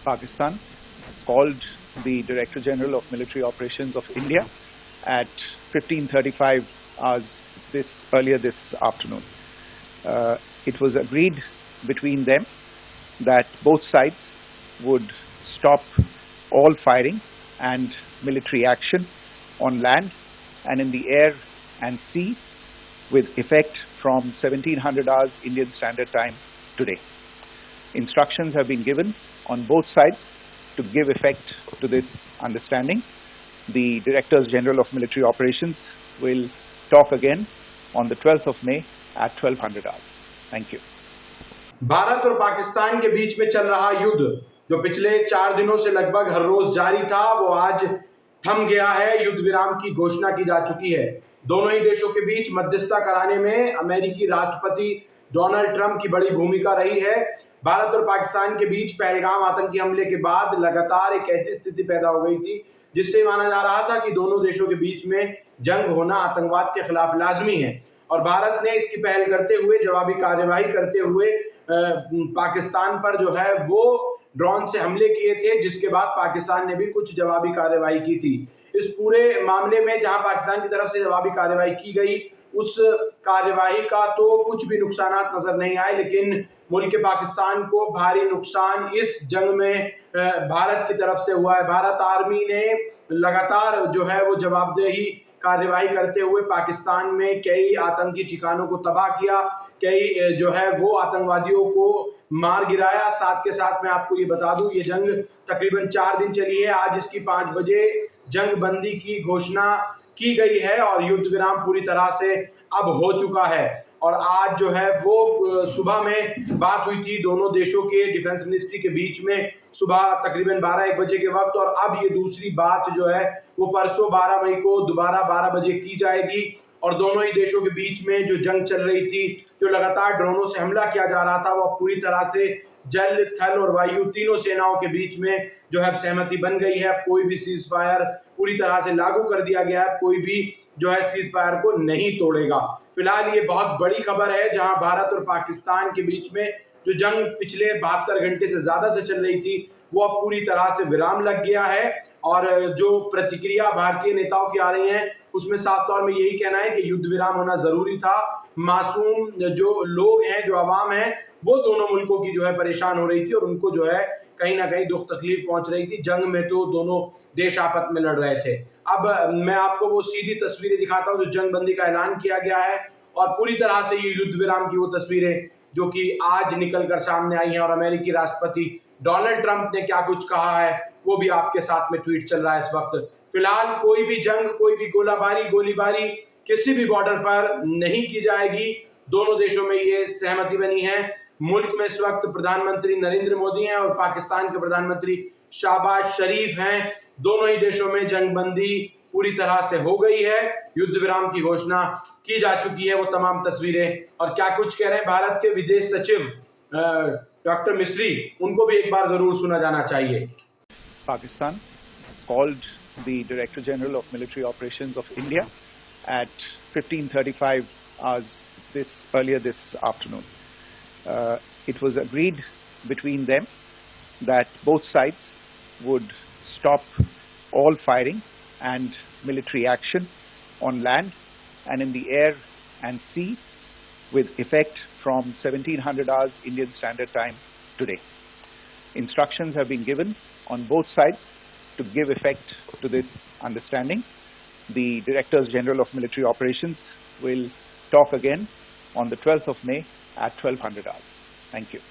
Pakistan called the Director General of Military Operations of India at 15:35 hours earlier this afternoon. It was agreed between them that both sides would stop all firing and military action on land and in the air and sea with effect from 1700 hours Indian Standard Time today. Instructions have been given on both sides to give effect to this understanding. The Directors General of Military Operations will talk again on the 12th of May at 1200 hours. Thank you. Bharat और पाकिस्तान के बीच में चल रहा युद्ध जो पिछले 4 दिनों से लगभग हर रोज जारी था, वो आज थम गया है। युद्ध विराम की घोषणा की जा चुकी है। दोनों ही देशों के बीच मध्यस्थता कराने में अमेरिकी राष्ट्रपति डोनाल्ड ट्रंप की बड़ी भूमिका रही है। भारत और पाकिस्तान के बीच पहलगाम आतंकी हमले के बाद लगातार एक ऐसी स्थिति पैदा हो गई थी जिससे माना जा रहा था कि दोनों देशों के बीच में जंग होना आतंकवाद के खिलाफ लाजमी है। और भारत ने इसकी पहल करते हुए, जवाबी कार्यवाही करते हुए पाकिस्तान पर जो है वो ड्रोन से हमले किए थे, जिसके बाद पाकिस्तान ने भी कुछ जवाबी कार्यवाही की थी। इस पूरे मामले में जहां पाकिस्तान की तरफ से जवाबी कार्यवाही की गई, उस कार्यवाही का तो कुछ भी नुकसान नजर नहीं आए, लेकिन मुल्क पाकिस्तान को भारी नुकसान इस जंग में भारत की तरफ से हुआ है। भारत आर्मी ने लगातार जो है वो जवाबदेही कार्यवाही करते हुए पाकिस्तान में कई आतंकी ठिकानों को तबाह किया, कई जो है वो आतंकवादियों को मार गिराया। साथ के साथ मैं आपको ये बता दूं, ये जंग तकरीबन 4 दिन चली है। आज इसकी 5 बजे जंग बंदी की घोषणा की गई है और युद्ध विराम पूरी तरह से अब हो चुका है। और आज जो है वो सुबह में बात हुई थी दोनों देशों के डिफेंस मिनिस्ट्री के बीच में, सुबह तकरीबन 12-1 बजे के वक्त। और अब ये दूसरी बात जो है वो परसों 12 मई को दोबारा 12 बजे की जाएगी। और दोनों ही देशों के बीच में जो जंग चल रही थी, जो लगातार ड्रोनों से हमला किया जा रहा था, वो पूरी तरह से जल, थल और वायु तीनों सेनाओं के बीच में जो है सहमति बन गई है। कोई भी सीज फायर पूरी तरह से लागू कर दिया गया है, कोई भी जो है सीज फायर को नहीं तोड़ेगा। फिलहाल ये बहुत बड़ी खबर है, जहां भारत और पाकिस्तान के बीच में जो जंग पिछले 72 घंटे से ज्यादा से चल रही थी, वो अब पूरी तरह से विराम लग गया है। और जो प्रतिक्रिया भारतीय नेताओं की आ रही है, उसमें साफ तौर में यही कहना है कि युद्ध विराम होना जरूरी था। मासूम जो लोग हैं, जो आवाम है, वो दोनों मुल्कों की जो है परेशान हो रही थी और उनको जो है कहीं ना कहीं दुख तकलीफ पहुंच रही थी। जंग में तो दोनों देश आपस में लड़ रहे थे। अब मैं आपको वो सीधी तस्वीरें दिखाता हूं जो जंग बंदी का ऐलान किया गया है, और पूरी तरह से ये युद्ध विराम की वो तस्वीरें जो कि आज निकल कर सामने आई हैं। और अमेरिकी राष्ट्रपति डोनाल्ड ट्रंप ने क्या कुछ कहा है वो भी आपके साथ में ट्वीट चल रहा है इस वक्त। फिलहाल कोई भी जंग, कोई भी गोलीबारी किसी भी बॉर्डर पर नहीं की जाएगी। दोनों देशों में ये सहमति बनी है। मुल्क में इस वक्त प्रधानमंत्री नरेंद्र मोदी हैं और पाकिस्तान के प्रधानमंत्री शहबाज शरीफ हैं। दोनों ही देशों में जंगबंदी पूरी तरह से हो गई है। युद्ध विराम की घोषणा की जा चुकी है। वो तमाम तस्वीरें और क्या कुछ कह रहे हैं भारत के विदेश सचिव डॉक्टर मिस्री, उनको भी एक बार जरूर सुना जाना चाहिए। Pakistan called the Director General of Military Operations of India at 15:35 hours earlier this afternoon. It was agreed between them that both sides would stop all firing and military action on land and in the air and sea with effect from 1700 hours Indian Standard Time today. Instructions have been given on both sides to give effect to this understanding. The Directors General of Military Operations will talk again on the 12th of May at 1200 hours. Thank you.